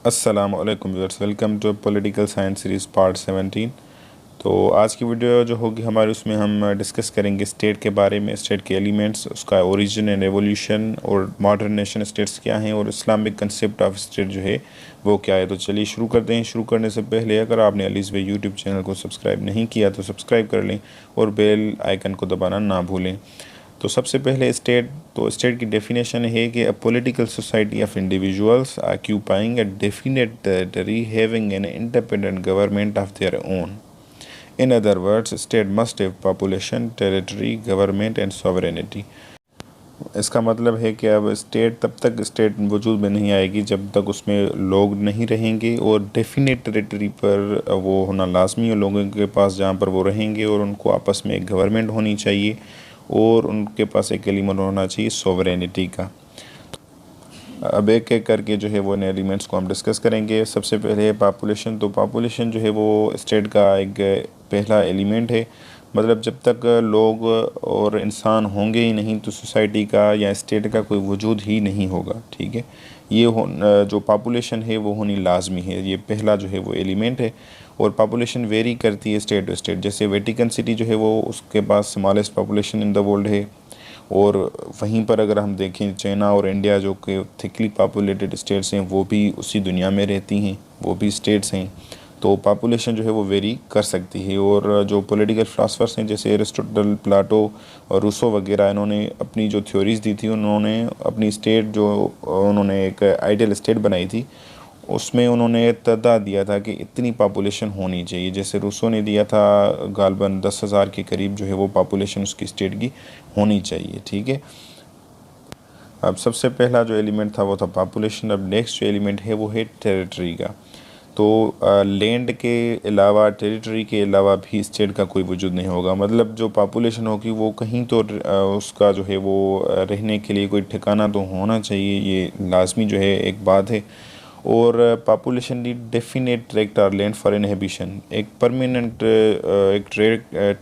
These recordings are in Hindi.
अस्सलाम वालेकुम viewers, welcome to political science series part 17। तो आज की वीडियो जो होगी हमारी, उसमें हम डिस्कस करेंगे स्टेट के बारे में, स्टेट के एलिमेंट्स, उसका ओरिजिन एंड एवोल्यूशन, और मॉडर्न नेशन स्टेट्स क्या हैं, और इस्लामिक कंसेप्ट ऑफ स्टेट जो है वो क्या है। तो चलिए शुरू करते हैं। शुरू करने से पहले अगर आपने अलीज़ वे यूट्यूब चैनल को सब्सक्राइब नहीं किया तो सब्सक्राइब कर लें और बेल आइकन को दबाना ना भूलें। तो सबसे पहले स्टेट की डेफिनेशन है कि a political society of individuals occupying a definite territory having an independent government of their own. In other words, state must have population, territory, government and sovereignty. इसका मतलब है कि अब तब तक स्टेट वजूद में नहीं आएगी जब तक उसमें लोग नहीं रहेंगे, और डेफिनेट टेरिटरी पर वो होना लाजमी है लोगों के पास जहाँ पर वो रहेंगे, और उनको आपस में एक गवर्नमेंट होनी चाहिए, और उनके पास एक एलिमेंट होना चाहिए सॉवरेनिटी का। अब एक एक करके जो है वो नए एलिमेंट्स को हम डिस्कस करेंगे। सबसे पहले पॉपुलेशन। तो पॉपुलेशन जो है वो स्टेट का एक पहला एलिमेंट है। मतलब जब तक लोग और इंसान होंगे ही नहीं तो सोसाइटी का या स्टेट का कोई वजूद ही नहीं होगा। ठीक है, ये जो पॉपुलेशन है वो होनी लाजमी है। ये पहला जो है वो एलिमेंट है। और पॉपुलेशन वेरी करती है स्टेट टू स्टेट। जैसे वेटिकन सिटी जो है वो उसके पास smallest population in the world है, और वहीं पर अगर हम देखें चाइना और इंडिया जो कि थिकली पॉपुलेटेड स्टेट्स हैं वो भी उसी दुनिया में रहती हैं, वो भी स्टेट्स हैं। तो पॉपुलेशन जो है वो वेरी कर सकती है। और जो पॉलिटिकल फ़िलासफ़र्स हैं जैसे एरिस्टोटल, प्लाटो और रूसो वगैरह, इन्होंने अपनी जो थ्योरीज़ दी थी, उन्होंने अपनी स्टेट जो उन्होंने एक आइडियल स्टेट बनाई थी उसमें उन्होंने तदा दिया था कि इतनी पॉपुलेशन होनी चाहिए। जैसे रूसो ने दिया था गालबन 10,000 के करीब जो है वो पॉपुलेशन उसकी स्टेट की होनी चाहिए। ठीक है, अब सबसे पहला जो एलिमेंट था वो था पॉपुलेशन। अब नेक्स्ट जो एलिमेंट है वो है टेरिटरी का। तो लैंड के अलावा, टेरिटरी के अलावा भी स्टेट का कोई वजूद नहीं होगा। मतलब जो पॉपुलेशन होगी वो कहीं तो उसका जो है वो रहने के लिए कोई ठिकाना तो होना चाहिए, ये लाजमी जो है एक बात है। और पॉपुलेशन दी डेफिनेट ट्रैक्ट और लैंड फॉर इनहिबिशन, एक परमानेंट एक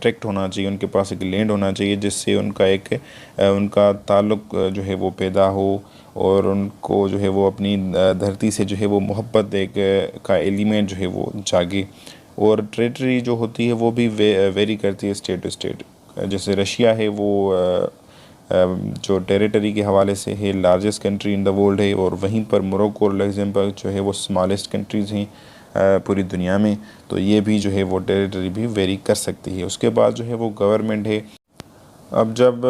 ट्रैक्ट होना चाहिए, उनके पास एक लैंड होना चाहिए जिससे उनका एक उनका ताल्लुक़ जो है वो पैदा हो, और उनको जो है वो अपनी धरती से जो है वो मोहब्बत एक का एलिमेंट जो है वो जागे। और टेरिटरी जो होती है वो भी वेरी करती है स्टेट टू स्टेट। जैसे रशिया है वो जो टेरिटरी के हवाले से है largest country in the world है, और वहीं पर मोरक्को और लग्जमबर्ग जो है वो स्मॉलेस्ट कंट्रीज़ हैं पूरी दुनिया में। तो ये भी जो है वो टेरिटरी भी वेरी कर सकती है। उसके बाद जो है वो गवर्नमेंट है। अब जब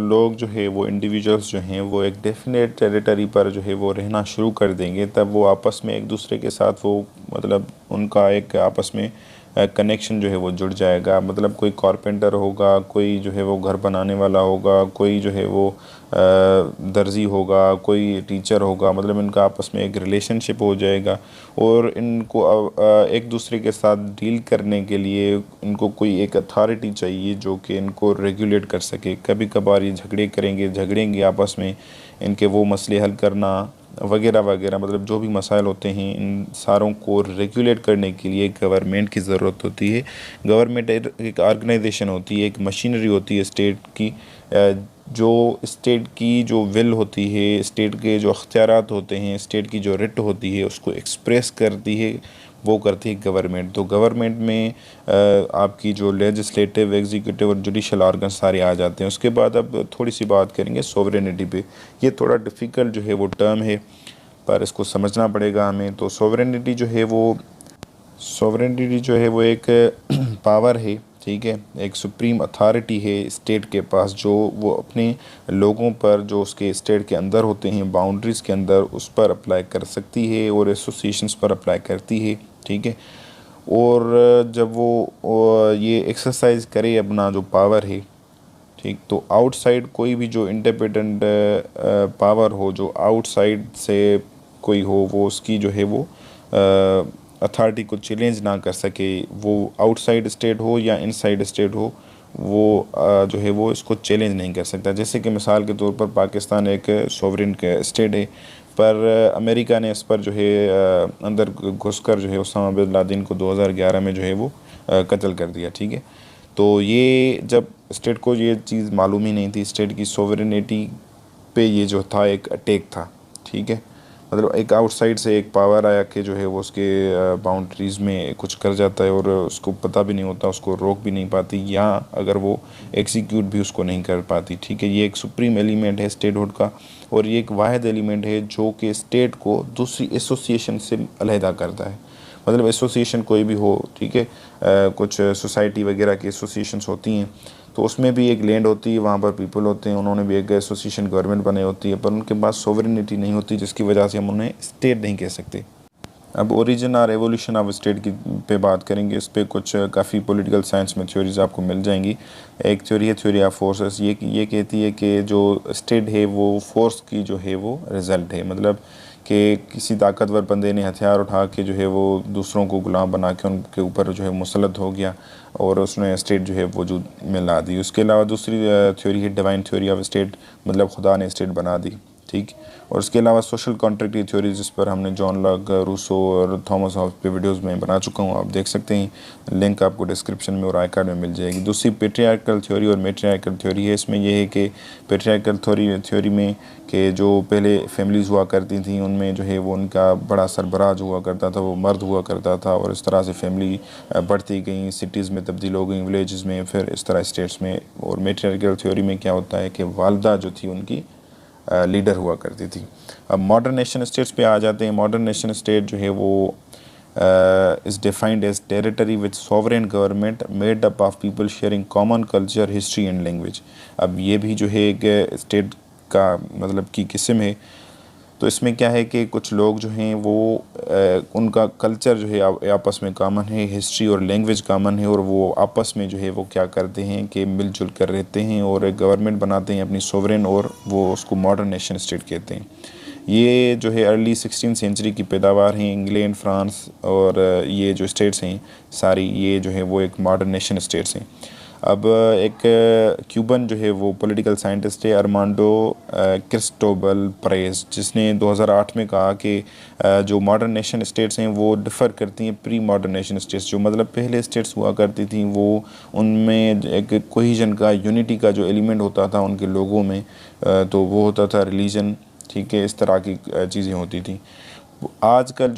लोग जो है वो इंडिविजुअल्स जो हैं वो एक डेफिनेट टेरिटरी पर जो है वो रहना शुरू कर देंगे, तब वो आपस में एक दूसरे के साथ वो मतलब उनका एक आपस में कनेक्शन जो है वो जुड़ जाएगा। मतलब कोई कारपेंटर होगा, कोई जो है वो घर बनाने वाला होगा, कोई जो है वो दर्जी होगा, कोई टीचर होगा। मतलब इनका आपस में एक रिलेशनशिप हो जाएगा, और इनको एक दूसरे के साथ डील करने के लिए इनको कोई एक अथॉरिटी चाहिए जो कि इनको रेगुलेट कर सके। कभी कभार ये झगड़ेंगे आपस में, इनके वो मसले हल करना वगैरह वगैरह। मतलब जो भी मसाइल होते हैं इन सारों को रेगुलेट करने के लिए गवर्नमेंट की ज़रूरत होती है। गवर्नमेंट एक ऑर्गेनाइजेशन होती है, एक मशीनरी होती है स्टेट की, जो स्टेट की जो विल होती है, स्टेट के जो अख्तियारात होते हैं, स्टेट की जो रिट होती है उसको एक्सप्रेस करती है, वो करती है गवर्नमेंट। तो गवर्नमेंट में आपकी जो लेजिस्लेटिव, एग्जीक्यूटिव और जुडिशल ऑर्गन सारे आ जाते हैं। उसके बाद अब थोड़ी सी बात करेंगे सॉवरेनिटी पे। ये थोड़ा डिफ़िकल्ट जो है वो टर्म है, पर इसको समझना पड़ेगा हमें। तो सॉवरेनिटी जो है वो एक पावर है, ठीक है, एक सुप्रीम अथॉरिटी है स्टेट के पास, जो वो अपने लोगों पर जो उसके स्टेट के अंदर होते हैं, बाउंड्रीज़ के अंदर, उस पर अप्लाई कर सकती है और एसोसिएशंस पर अप्लाई करती है। ठीक है, और जब वो ये एक्सरसाइज करे अपना जो पावर है, ठीक, तो आउटसाइड कोई भी जो इंडिपेंडेंट पावर हो, जो आउटसाइड से कोई हो, वो उसकी जो है वो अथॉरिटी को चैलेंज ना कर सके। वो आउटसाइड स्टेट हो या इनसाइड स्टेट हो, वो जो है वो इसको चैलेंज नहीं कर सकता। जैसे कि मिसाल के तौर पर पाकिस्तान एक सॉवरेन स्टेट है, पर अमेरिका ने इस पर जो है अंदर घुसकर जो है उसामा बिन लादेन को 2011 में जो है वो कत्ल कर दिया। ठीक है, तो ये जब स्टेट को ये चीज़ मालूम ही नहीं थी, स्टेट की सॉवरेनिटी पे ये जो था एक अटैक था। ठीक है, मतलब एक आउटसाइड से एक पावर आया कि जो है वो उसके बाउंड्रीज़ में कुछ कर जाता है और उसको पता भी नहीं होता, उसको रोक भी नहीं पाती, या अगर वो एग्जीक्यूट भी उसको नहीं कर पाती। ठीक है, ये एक सुप्रीम एलिमेंट है स्टेटहुड का, और ये एक वाहिद एलिमेंट है जो कि स्टेट को दूसरी एसोसिएशन से अलहदा करता है। मतलब एसोसिएशन कोई भी हो, ठीक है, कुछ सोसाइटी वगैरह की एसोसिएशंस होती हैं, तो उसमें भी एक लैंड होती है, वहाँ पर पीपल होते हैं, उन्होंने भी एक एसोसिएशन गवर्नमेंट बनाई होती है, पर उनके पास सोवरेनिटी नहीं होती, जिसकी वजह से हम उन्हें स्टेट नहीं कह सकते। अब ओरिजिन और एवोल्यूशन ऑफ स्टेट की पे बात करेंगे। इस पे कुछ काफ़ी पॉलिटिकल साइंस में थ्योरीज आपको मिल जाएंगी। एक थ्योरी है थ्योरी ऑफ फोर्सेस, ये कहती है कि जो स्टेट है वो फोर्स की जो है वो रिज़ल्ट है। मतलब कि किसी ताकतवर बंदे ने हथियार उठा के जो है वो दूसरों को गुलाम बना के उनके ऊपर जो है मुसलत हो गया और उसने स्टेट जो है वजूद में ला दी। उसके अलावा दूसरी थ्योरी है डिवाइन थ्योरी ऑफ स्टेट, मतलब खुदा ने स्टेट बना दी। ठीक, और उसके अलावा सोशल कॉन्ट्रैक्ट की थ्योरी, जिस पर हमने जॉन लॉक, रूसो और थॉमस हॉब्स पे वीडियोस में बना चुका हूँ, आप देख सकते हैं, लिंक आपको डिस्क्रिप्शन में और आई कार्ड में मिल जाएगी। दूसरी पेट्रियार्कल थ्योरी और मैट्रियार्कल थ्योरी है। इसमें यह है कि पेट्रियार्कल थ्योरी में कि जो पहले फैमिलीज़ हुआ करती थी उनमें जो है वो उनका बड़ा सरबराज हुआ करता था, वो मर्द हुआ करता था, और इस तरह से फैमिली बढ़ती गई, सिटीज़ में तब्दील हो गई, विलेजेस में, फिर इस तरह स्टेट्स में। और मैट्रियार्कल थ्योरी में क्या होता है कि वालदा जो थी उनकी लीडर हुआ करती थी। अब मॉडर्न नेशन स्टेट्स पे आ जाते हैं। मॉडर्न नेशन स्टेट जो है वो is defined as territory with sovereign government made up of people sharing common culture, history and language. अब ये भी जो है एक स्टेट का मतलब की किस्म है। तो इसमें क्या है कि कुछ लोग जो हैं वो उनका कल्चर जो है आपस में कॉमन है, हिस्ट्री और लैंग्वेज कॉमन है, और वो आपस में जो है वो क्या करते हैं कि मिलजुल कर रहते हैं और एक गवर्नमेंट बनाते हैं अपनी सोवरेन, और वो उसको मॉडर्न नेशन स्टेट कहते हैं। ये जो है अर्ली 16वीं सेंचुरी की पैदावार हैं। इंग्लैंड, फ्रांस और ये जो स्टेट्स हैं सारी, ये जो है वो एक मॉडर्न नेशन स्टेट्स हैं। अब एक क्यूबन जो है वो पॉलिटिकल साइंटिस्ट है, अरमांडो क्रिस्टोबल परेज, जिसने 2008 में कहा कि जो मॉडर्न नेशन स्टेट्स हैं वो डिफ़र करती हैं प्री मॉडर्न नेशन स्टेट्स। जो मतलब पहले स्टेट्स हुआ करती थी वो उनमें एक कोहिजन का, यूनिटी का जो एलिमेंट होता था उनके लोगों में, तो वो होता था रिलीजन। ठीक है, इस तरह की चीज़ें होती थी। आजकल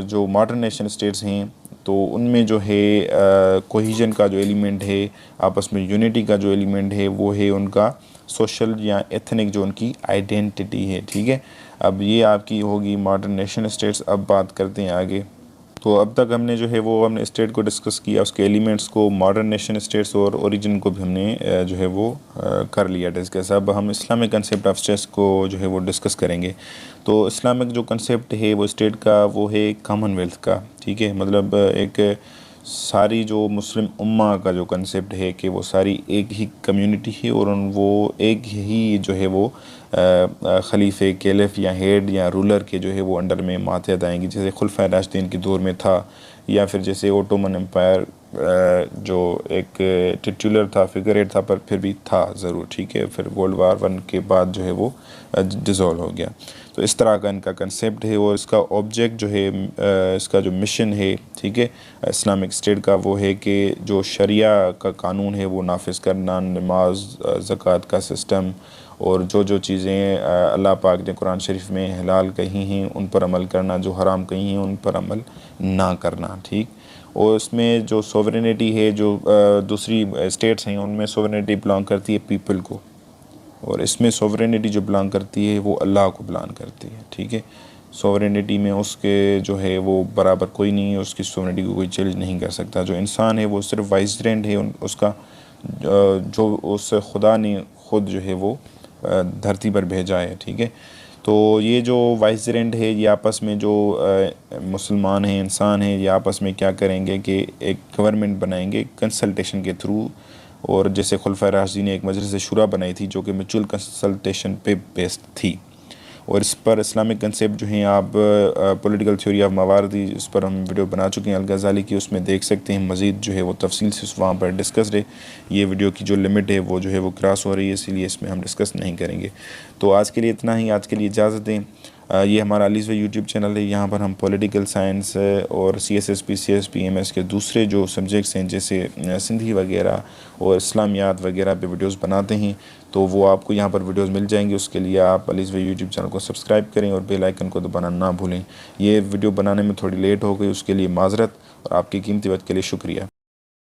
जो मॉडर्न नेशन स्टेट्स हैं तो उनमें जो है कोहिजन का जो एलिमेंट है, आपस में यूनिटी का जो एलिमेंट है, वो है उनका सोशल या एथनिक जो उनकी आइडेंटिटी है। ठीक है, अब ये आपकी होगी मॉडर्न नेशन स्टेट्स। अब बात करते हैं आगे। तो अब तक हमने जो है वो हमने स्टेट को डिस्कस किया, उसके एलिमेंट्स को, मॉडर्न नेशन स्टेट्स और ओरिजिन को भी हमने जो है वो कर लिया डिस्कस। अब हम इस्लामिक कंसेप्ट ऑफ स्टेट्स को जो है वो डिस्कस करेंगे। तो इस्लामिक जो कंसेप्ट है वो स्टेट का, वो है कॉमनवेल्थ का। ठीक है, मतलब एक सारी जो मुस्लिम उम्मा का जो कंसेप्ट है कि वो सारी एक ही कम्युनिटी है और वो एक ही जो है वो खलीफे, कैलिफ या हेड या रूलर के जो है वो अंडर में मातहत आएंगी, जैसे खुलफाए राशिदीन के दौर में था, या फिर जैसे ओटोमन एम्पायर जो एक टिटुलर था, फिगर एट था, पर फिर भी था ज़रूर। ठीक है, फिर वर्ल्ड वार 1 के बाद जो है वो डिज़ोल्व हो गया। तो इस तरह का इनका कंसेप्ट है और इसका ऑब्जेक्ट जो है, इसका जो मिशन है, ठीक है, इस्लामिक स्टेट का, वो है कि जो शरिया का कानून है वो नाफिज करना, नमाज, ज़कात का सिस्टम, और जो चीज़ें अल्लाह पाक ने कुरान शरीफ में हलाल कही हैं उन पर अमल करना, जो हराम कही हैं उन पर अमल ना करना। ठीक, और इसमें जो सोवरेनिटी है, जो दूसरी स्टेट्स हैं उनमें सोवरेनिटी बिलोंग करती है पीपल को, और इसमें सोवरेनिटी जो बिलोंग करती है वो अल्लाह को बिलोंग करती है। ठीक है, सोवरेनिटी में उसके जो है वो बराबर कोई नहीं है, उसकी सोवरेनिटी को कोई चैलेंज नहीं कर सकता। जो इंसान है वो सिर्फ वाइसरेंट है उसका, जो उस खुदा ने ख़ुद जो है वो धरती पर भेजा है। ठीक है, तो ये जो वाइसरेंट है, ये आपस में जो मुसलमान हैं, इंसान हैं, ये आपस में क्या करेंगे कि एक गवर्नमेंट बनाएंगे कंसल्टेशन के थ्रू, और जैसे खुलफाए राशिदीन ने एक मजलिस शुरा बनाई थी जो कि म्यूचुअल कंसल्टेशन पे बेस्ड थी। और इस पर इस्लामिक कंसेप्ट जो हैं आप पॉलिटिकल थ्योरी ऑफ मवारदी, इस पर हम वीडियो बना चुके हैं अल-गज़ाली की, उसमें देख सकते हैं मज़ीद जो है वो तफसील से वहाँ पर डिस्कस है। ये वीडियो की जो लिमिट है वो जो है वो क्रॉस हो रही है, इसीलिए इसमें हम डिस्कस नहीं करेंगे। तो आज के लिए इतना ही, आज के लिए इजाज़त दें। ये हमारा अलीज़ भाई यूट्यूब चैनल है। यहाँ पर हम पॉलिटिकल साइंस और CSSP CSP MS के दूसरे जो सब्जेक्ट्स हैं जैसे सिंधी वगैरह और इस्लामियात वगैरह पे वीडियोस बनाते हैं, तो वो आपको यहाँ पर वीडियोस मिल जाएंगे। उसके लिए आप अलीज़ भाई यूट्यूब चैनल को सब्सक्राइब करें और बेल आइकन को दबाना ना भूलें। ये वीडियो बनाने में थोड़ी लेट हो गई, उसके लिए माज़रत, और आपकी कीमती वक्त के लिए शुक्रिया।